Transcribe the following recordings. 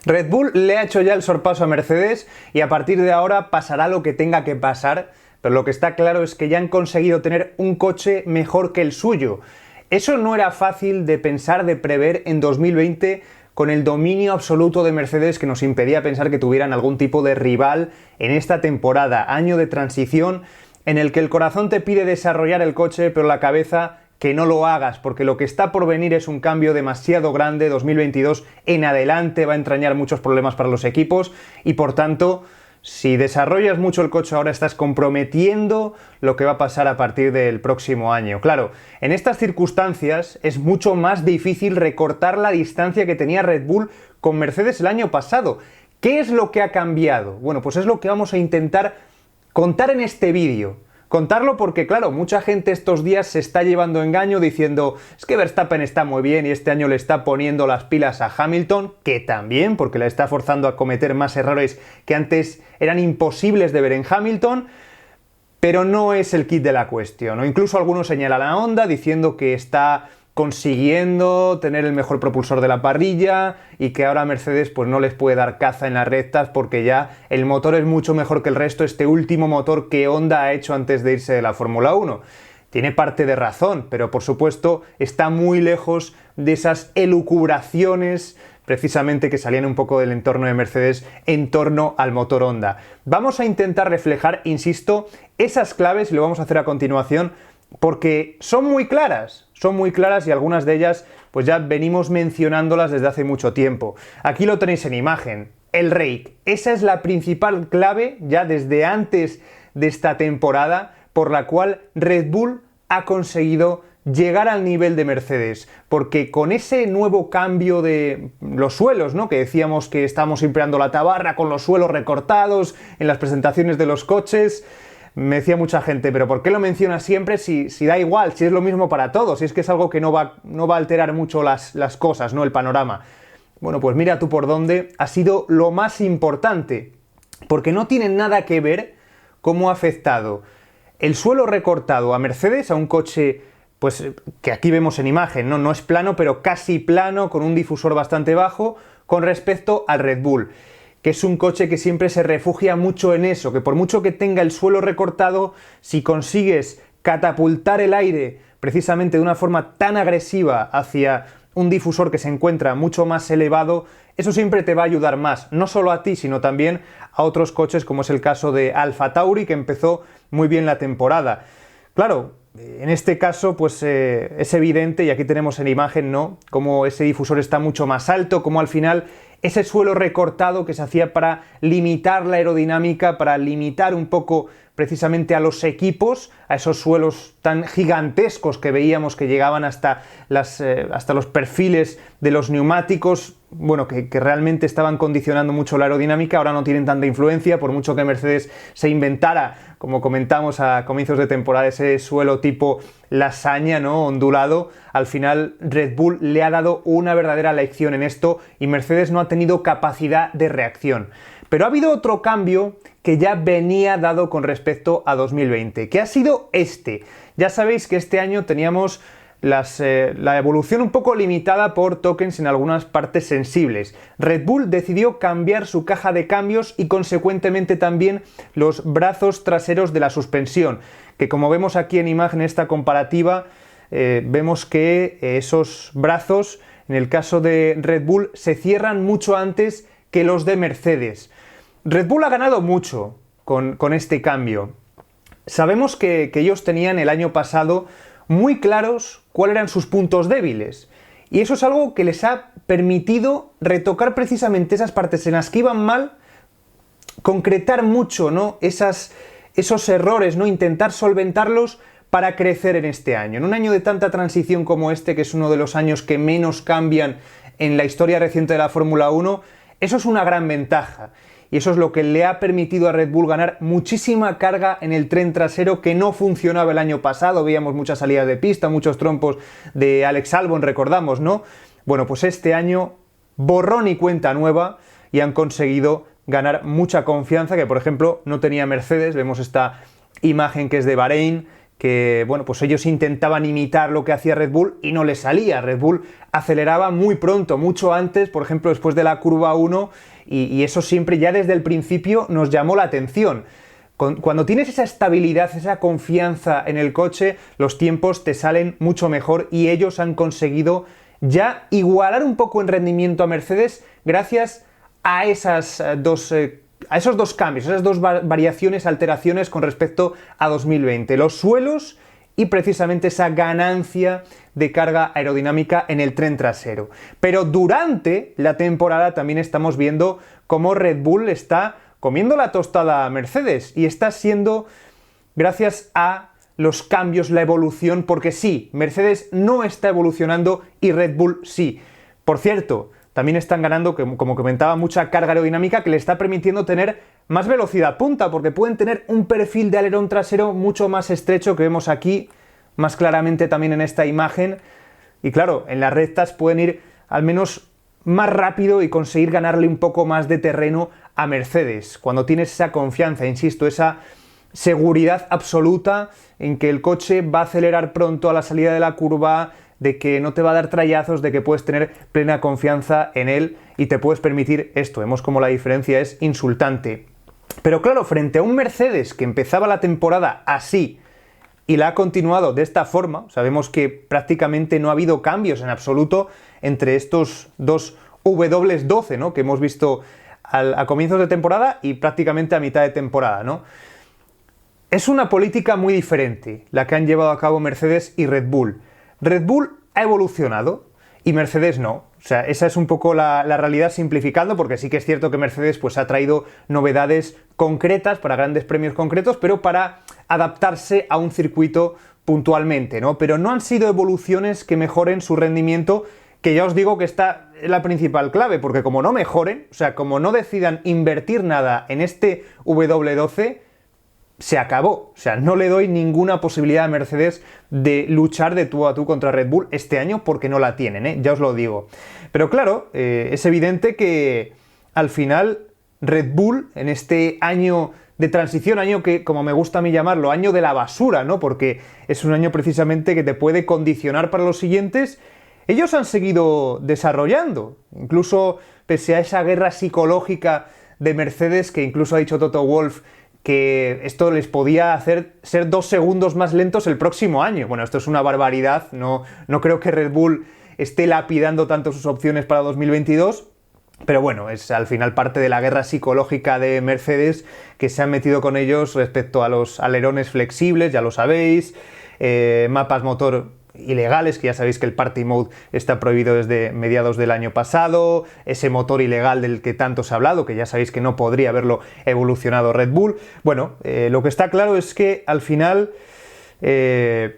Red Bull le ha hecho ya el sorpaso a Mercedes y a partir de ahora pasará lo que tenga que pasar, pero lo que está claro es que ya han conseguido tener un coche mejor que el suyo. Eso no era fácil de pensar, de prever en 2020 con el dominio absoluto de Mercedes que nos impedía pensar que tuvieran algún tipo de rival en esta temporada, año de transición en el que el corazón te pide desarrollar el coche, pero la cabeza que no lo hagas, porque lo que está por venir es un cambio demasiado grande. 2022 en adelante va a entrañar muchos problemas para los equipos y por tanto, si desarrollas mucho el coche ahora estás comprometiendo lo que va a pasar a partir del próximo año. Claro, en estas circunstancias es mucho más difícil recortar la distancia que tenía Red Bull con Mercedes el año pasado. ¿Qué es lo que ha cambiado? Bueno, pues es lo que vamos a intentar contar en este vídeo. Contarlo porque, claro, mucha gente estos días se está llevando engaño diciendo es que Verstappen está muy bien y este año le está poniendo las pilas a Hamilton, que también, porque le está forzando a cometer más errores que antes eran imposibles de ver en Hamilton, pero no es el kit de la cuestión. O incluso algunos señalan a Honda diciendo que está consiguiendo tener el mejor propulsor de la parrilla y que ahora Mercedes pues no les puede dar caza en las rectas porque ya el motor es mucho mejor que el resto, este último motor que Honda ha hecho antes de irse de la Fórmula 1. Tiene parte de razón, pero por supuesto está muy lejos de esas elucubraciones precisamente que salían un poco del entorno de Mercedes en torno al motor Honda. Vamos a intentar reflejar, insisto, esas claves y lo vamos a hacer a continuación porque son muy claras y algunas de ellas pues ya venimos mencionándolas desde hace mucho tiempo. Aquí lo tenéis en imagen, el rake. Esa es la principal clave ya desde antes de esta temporada por la cual Red Bull ha conseguido llegar al nivel de Mercedes, porque con ese nuevo cambio de los suelos, ¿no? Que decíamos que estábamos empleando la tabarra con los suelos recortados en las presentaciones de los coches. Me decía mucha gente, pero ¿por qué lo mencionas siempre si da igual, si es lo mismo para todos, si es que es algo que no va a alterar mucho las cosas, ¿no? El panorama. Bueno, pues mira tú por dónde ha sido lo más importante, porque no tiene nada que ver cómo ha afectado el suelo recortado a Mercedes, a un coche pues que aquí vemos en imagen, ¿no? No es plano, pero casi plano, con un difusor bastante bajo, con respecto al Red Bull, que es un coche que siempre se refugia mucho en eso, que por mucho que tenga el suelo recortado, si consigues catapultar el aire precisamente de una forma tan agresiva hacia un difusor que se encuentra mucho más elevado, eso siempre te va a ayudar más, no solo a ti, sino también a otros coches, como es el caso de Alfa Tauri, que empezó muy bien la temporada. Claro, en este caso pues es evidente, y aquí tenemos en imagen, ¿no?, cómo ese difusor está mucho más alto, cómo al final ese suelo recortado que se hacía para limitar la aerodinámica, para limitar un poco precisamente a los equipos, a esos suelos tan gigantescos que veíamos que llegaban hasta los perfiles de los neumáticos, bueno, que realmente estaban condicionando mucho la aerodinámica, ahora no tienen tanta influencia, por mucho que Mercedes se inventara, como comentamos a comienzos de temporada, ese suelo tipo lasaña, ¿no?, ondulado. Al final Red Bull le ha dado una verdadera lección en esto y Mercedes no ha tenido capacidad de reacción. Pero ha habido otro cambio que ya venía dado con respecto a 2020, que ha sido este. Ya sabéis que este año teníamos la evolución un poco limitada por tokens en algunas partes sensibles. Red Bull decidió cambiar su caja de cambios y consecuentemente también los brazos traseros de la suspensión, que como vemos aquí en imagen esta comparativa, vemos que esos brazos, en el caso de Red Bull, se cierran mucho antes que los de Mercedes. Red Bull ha ganado mucho con este cambio. Sabemos que ellos tenían el año pasado muy claros cuáles eran sus puntos débiles. Y eso es algo que les ha permitido retocar precisamente esas partes en las que iban mal, concretar mucho, ¿no?, esos errores, ¿no?, intentar solventarlos para crecer en este año. En un año de tanta transición como este, que es uno de los años que menos cambian en la historia reciente de la Fórmula 1, eso es una gran ventaja. Y eso es lo que le ha permitido a Red Bull ganar muchísima carga en el tren trasero que no funcionaba el año pasado. Veíamos muchas salidas de pista, muchos trompos de Alex Albon, recordamos, ¿no? Bueno, pues este año borrón y cuenta nueva y han conseguido ganar mucha confianza que, por ejemplo, no tenía Mercedes. Vemos esta imagen que es de Bahrein, que, bueno, pues ellos intentaban imitar lo que hacía Red Bull y no les salía. Red Bull aceleraba muy pronto, mucho antes, por ejemplo, después de la curva 1, y eso siempre ya desde el principio nos llamó la atención. Cuando tienes esa estabilidad, esa confianza en el coche, los tiempos te salen mucho mejor y ellos han conseguido ya igualar un poco en rendimiento a Mercedes gracias a esos dos cambios, esas dos variaciones, alteraciones con respecto a 2020. Los suelos y precisamente esa ganancia de carga aerodinámica en el tren trasero. Pero durante la temporada también estamos viendo cómo Red Bull está comiendo la tostada a Mercedes y está siendo gracias a los cambios, la evolución, porque sí, Mercedes no está evolucionando y Red Bull sí. Por cierto, también están ganando, como comentaba, mucha carga aerodinámica que le está permitiendo tener más velocidad punta, porque pueden tener un perfil de alerón trasero mucho más estrecho que vemos aquí, más claramente también en esta imagen. Y claro, en las rectas pueden ir al menos más rápido y conseguir ganarle un poco más de terreno a Mercedes. Cuando tienes esa confianza, insisto, esa seguridad absoluta en que el coche va a acelerar pronto a la salida de la curva, de que no te va a dar trayazos, de que puedes tener plena confianza en él y te puedes permitir esto. Vemos cómo la diferencia es insultante. Pero claro, frente a un Mercedes que empezaba la temporada así y la ha continuado de esta forma, sabemos que prácticamente no ha habido cambios en absoluto entre estos dos W12, ¿no?, que hemos visto a comienzos de temporada y prácticamente a mitad de temporada, ¿no? Es una política muy diferente la que han llevado a cabo Mercedes y Red Bull. Red Bull ha evolucionado y Mercedes no. O sea, esa es un poco la realidad simplificando, porque sí que es cierto que Mercedes pues, ha traído novedades concretas para grandes premios concretos, pero para adaptarse a un circuito puntualmente, ¿no? Pero no han sido evoluciones que mejoren su rendimiento, que ya os digo que esta es la principal clave, porque como no mejoren, o sea, como no decidan invertir nada en este W12, se acabó. O sea, no le doy ninguna posibilidad a Mercedes de luchar de tú a tú contra Red Bull este año, porque no la tienen, ¿eh? Ya os lo digo. Pero claro, es evidente que al final Red Bull, en este año de transición, año que, como me gusta a mí llamarlo, año de la basura, ¿no? Porque es un año precisamente que te puede condicionar para los siguientes. Ellos han seguido desarrollando, incluso pese a esa guerra psicológica de Mercedes, que incluso ha dicho Toto Wolff que esto les podía hacer ser 2 segundos más lentos el próximo año. Bueno, esto es una barbaridad, no creo que Red Bull esté lapidando tanto sus opciones para 2022, pero bueno, es al final parte de la guerra psicológica de Mercedes, que se han metido con ellos respecto a los alerones flexibles, ya lo sabéis, mapas motor ilegales, que ya sabéis que el Party Mode está prohibido desde mediados del año pasado, ese motor ilegal del que tanto se ha hablado, que ya sabéis que no podría haberlo evolucionado Red Bull. Bueno, lo que está claro es que al final Red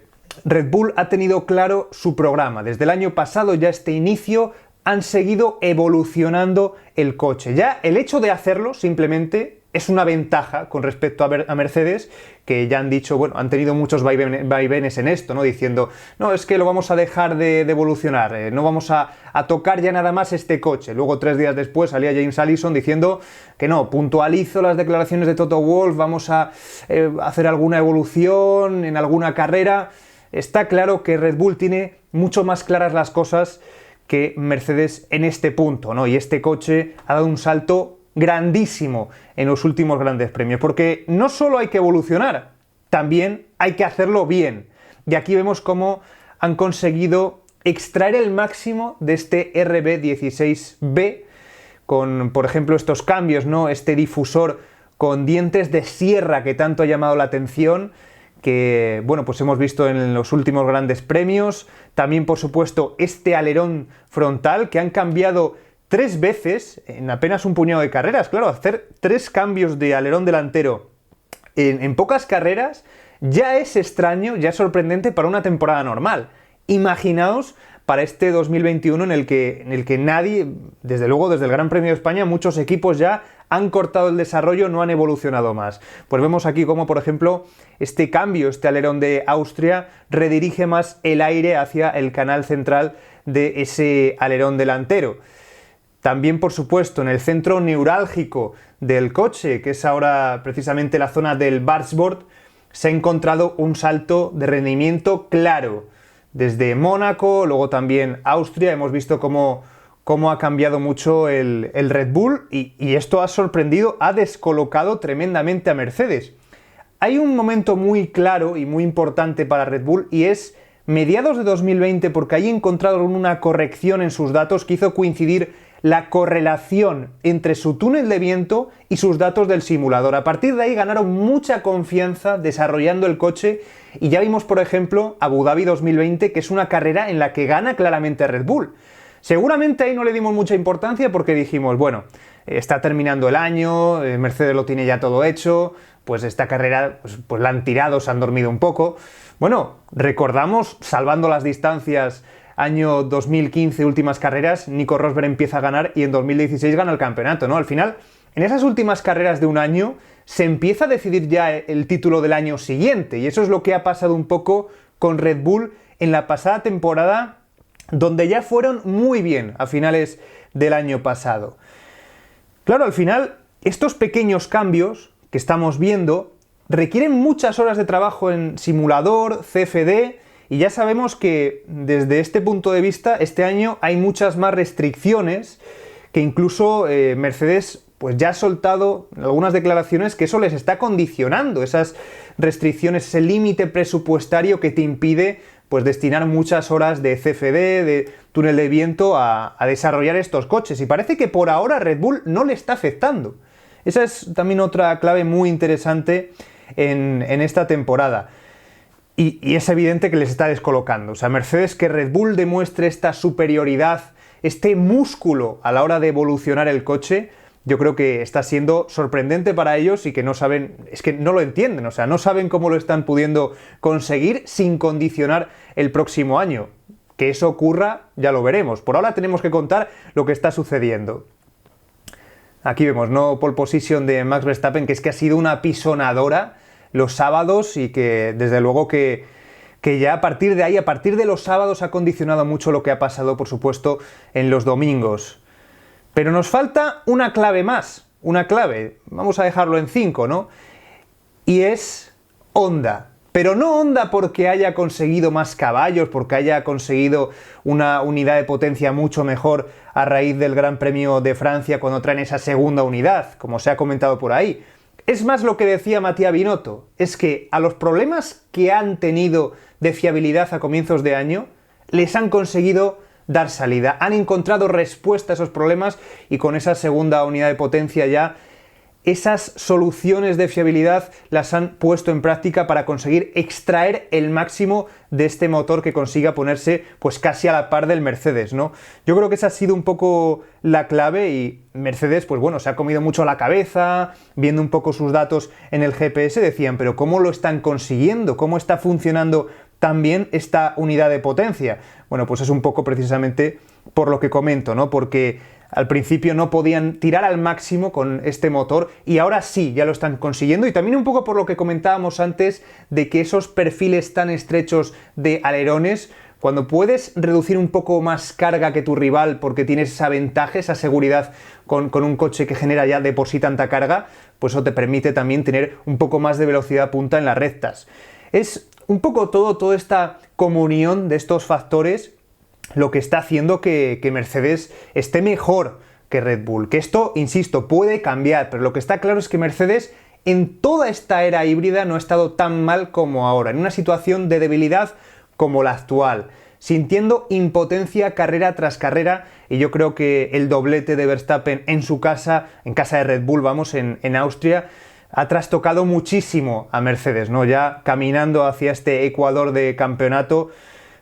Bull ha tenido claro su programa. Desde el año pasado, ya este inicio, han seguido evolucionando el coche. Ya el hecho de hacerlo simplemente es una ventaja con respecto a Mercedes, que ya han dicho, bueno, han tenido muchos vaivenes en esto, ¿no? Diciendo, no, es que lo vamos a dejar de evolucionar, no vamos a tocar ya nada más este coche. Luego, 3 días después, salía James Allison diciendo que no, puntualizo las declaraciones de Toto Wolff, vamos a hacer alguna evolución en alguna carrera. Está claro que Red Bull tiene mucho más claras las cosas que Mercedes en este punto, ¿no? Y este coche ha dado un salto grandísimo en los últimos grandes premios, porque no solo hay que evolucionar, también hay que hacerlo bien. Y aquí vemos cómo han conseguido extraer el máximo de este RB16B con, por ejemplo, estos cambios, ¿no? Este difusor con dientes de sierra que tanto ha llamado la atención, que, bueno, pues hemos visto en los últimos grandes premios. También, por supuesto, este alerón frontal que han cambiado 3 veces en apenas un puñado de carreras. Claro, hacer 3 cambios de alerón delantero en pocas carreras ya es extraño, ya es sorprendente para una temporada normal. Imaginaos para este 2021 en el que nadie, desde luego desde el Gran Premio de España, muchos equipos ya han cortado el desarrollo, no han evolucionado más. Pues vemos aquí cómo, por ejemplo, este cambio, este alerón de Austria, redirige más el aire hacia el canal central de ese alerón delantero. También, por supuesto, en el centro neurálgico del coche, que es ahora precisamente la zona del bargeboard, se ha encontrado un salto de rendimiento claro. Desde Mónaco, luego también Austria, hemos visto cómo ha cambiado mucho el Red Bull y esto ha sorprendido, ha descolocado tremendamente a Mercedes. Hay un momento muy claro y muy importante para Red Bull y es mediados de 2020, porque ahí encontraron una corrección en sus datos que hizo coincidir la correlación entre su túnel de viento y sus datos del simulador. A partir de ahí ganaron mucha confianza desarrollando el coche y ya vimos, por ejemplo, Abu Dhabi 2020, que es una carrera en la que gana claramente Red Bull. Seguramente ahí no le dimos mucha importancia porque dijimos, bueno, está terminando el año, Mercedes lo tiene ya todo hecho, pues esta carrera pues la han tirado, se han dormido un poco. Bueno, recordamos, salvando las distancias, año 2015, últimas carreras, Nico Rosberg empieza a ganar y en 2016 gana el campeonato, ¿no? Al final, en esas últimas carreras de un año, se empieza a decidir ya el título del año siguiente, y eso es lo que ha pasado un poco con Red Bull en la pasada temporada, donde ya fueron muy bien a finales del año pasado. Claro, al final, estos pequeños cambios que estamos viendo requieren muchas horas de trabajo en simulador, CFD, y ya sabemos que desde este punto de vista, este año hay muchas más restricciones, que incluso Mercedes pues ya ha soltado algunas declaraciones que eso les está condicionando, esas restricciones, ese límite presupuestario que te impide pues destinar muchas horas de CFD, de túnel de viento a desarrollar estos coches, y parece que por ahora Red Bull no le está afectando. Esa es también otra clave muy interesante en esta temporada. Y es evidente que les está descolocando. O sea, Mercedes, que Red Bull demuestre esta superioridad, este músculo a la hora de evolucionar el coche, yo creo que está siendo sorprendente para ellos y que no saben, es que no lo entienden, o sea, no saben cómo lo están pudiendo conseguir sin condicionar el próximo año. Que eso ocurra, ya lo veremos. Por ahora tenemos que contar lo que está sucediendo. Aquí vemos, ¿no? Pole position de Max Verstappen, que es que ha sido una apisonadora los sábados y que desde luego que ya a partir de ahí, a partir de los sábados, ha condicionado mucho lo que ha pasado, por supuesto, en los domingos. Pero nos falta una clave más, una clave, vamos a dejarlo en 5, ¿no? Y es Honda. Pero no Honda porque haya conseguido más caballos, porque haya conseguido una unidad de potencia mucho mejor a raíz del Gran Premio de Francia cuando traen esa segunda unidad, como se ha comentado por ahí. Es más lo que decía Mattia Binotto, es que a los problemas que han tenido de fiabilidad a comienzos de año, les han conseguido dar salida, han encontrado respuesta a esos problemas y con esa segunda unidad de potencia ya esas soluciones de fiabilidad las han puesto en práctica para conseguir extraer el máximo de este motor que consiga ponerse pues casi a la par del Mercedes, ¿no? Yo creo que esa ha sido un poco la clave y Mercedes, pues bueno, se ha comido mucho la cabeza, viendo un poco sus datos en el GPS, decían, pero ¿cómo lo están consiguiendo? ¿Cómo está funcionando tan bien esta unidad de potencia? Bueno, pues es un poco precisamente por lo que comento, ¿no? Porque al principio no podían tirar al máximo con este motor y ahora sí, ya lo están consiguiendo, y también un poco por lo que comentábamos antes de que esos perfiles tan estrechos de alerones, cuando puedes reducir un poco más carga que tu rival porque tienes esa ventaja, esa seguridad con un coche que genera ya de por sí tanta carga, pues eso te permite también tener un poco más de velocidad punta en las rectas. Es un poco toda esta comunión de estos factores lo que está haciendo que Mercedes esté mejor que Red Bull. Que esto, insisto, puede cambiar, pero lo que está claro es que Mercedes en toda esta era híbrida no ha estado tan mal como ahora, en una situación de debilidad como la actual, sintiendo impotencia carrera tras carrera, y yo creo que el doblete de Verstappen en su casa, en casa de Red Bull, vamos, en Austria, ha trastocado muchísimo a Mercedes, ¿no? Ya caminando hacia este Ecuador de campeonato,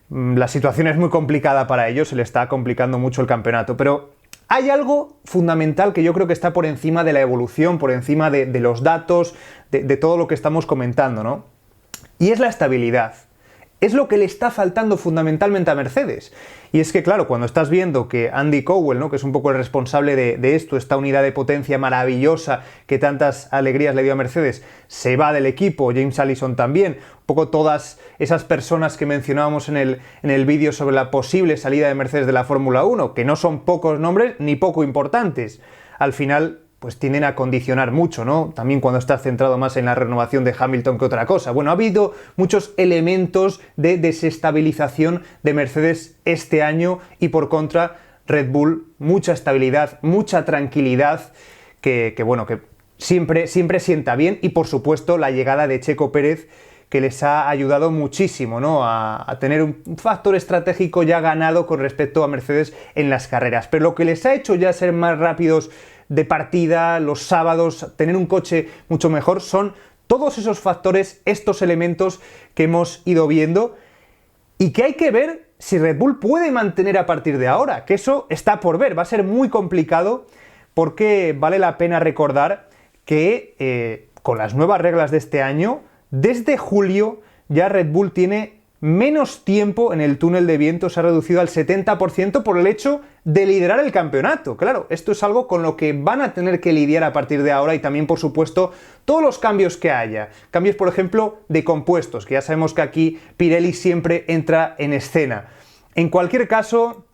la situación es muy complicada para ellos, se le está complicando mucho el campeonato, pero hay algo fundamental que yo creo que está por encima de la evolución, por encima de los datos, de todo lo que estamos comentando, ¿no? Y es la estabilidad. Es lo que le está faltando fundamentalmente a Mercedes. Y es que, claro, cuando estás viendo que Andy Cowell, ¿no?, que es un poco el responsable de esto, esta unidad de potencia maravillosa que tantas alegrías le dio a Mercedes, se va del equipo, James Allison también, un poco todas esas personas que mencionábamos en el vídeo sobre la posible salida de Mercedes de la Fórmula 1, que no son pocos nombres ni poco importantes. Al final, pues tienden a condicionar mucho, ¿no? También cuando estás centrado más en la renovación de Hamilton que otra cosa. Bueno, ha habido muchos elementos de desestabilización de Mercedes este año y por contra Red Bull, mucha estabilidad, mucha tranquilidad que siempre sienta bien y por supuesto la llegada de Checo Pérez que les ha ayudado muchísimo, ¿no? a tener un factor estratégico ya ganado con respecto a Mercedes en las carreras. Pero lo que les ha hecho ya ser más rápidos de partida, los sábados, tener un coche mucho mejor, son todos esos factores, estos elementos que hemos ido viendo y que hay que ver si Red Bull puede mantener a partir de ahora, que eso está por ver, va a ser muy complicado porque vale la pena recordar que con las nuevas reglas de este año, desde julio ya Red Bull tiene menos tiempo en el túnel de viento, se ha reducido al 70% por el hecho de liderar el campeonato. Claro, esto es algo con lo que van a tener que lidiar a partir de ahora y también, por supuesto, todos los cambios que haya. Cambios, por ejemplo, de compuestos, que ya sabemos que aquí Pirelli siempre entra en escena. En cualquier caso,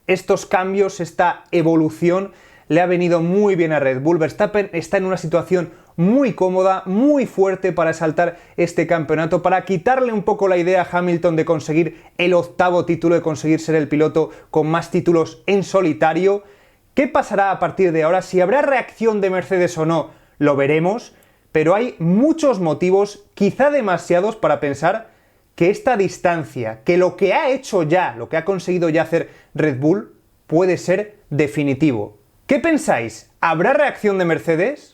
estos cambios, esta evolución, le ha venido muy bien a Red Bull. Verstappen está en una situación muy cómoda, muy fuerte para saltar este campeonato, para quitarle un poco la idea a Hamilton de conseguir el 8º título, de conseguir ser el piloto con más títulos en solitario. ¿Qué pasará a partir de ahora? Si habrá reacción de Mercedes o no, lo veremos, pero hay muchos motivos, quizá demasiados, para pensar que esta distancia, que lo que ha hecho ya, lo que ha conseguido ya hacer Red Bull, puede ser definitivo. ¿Qué pensáis? ¿Habrá reacción de Mercedes?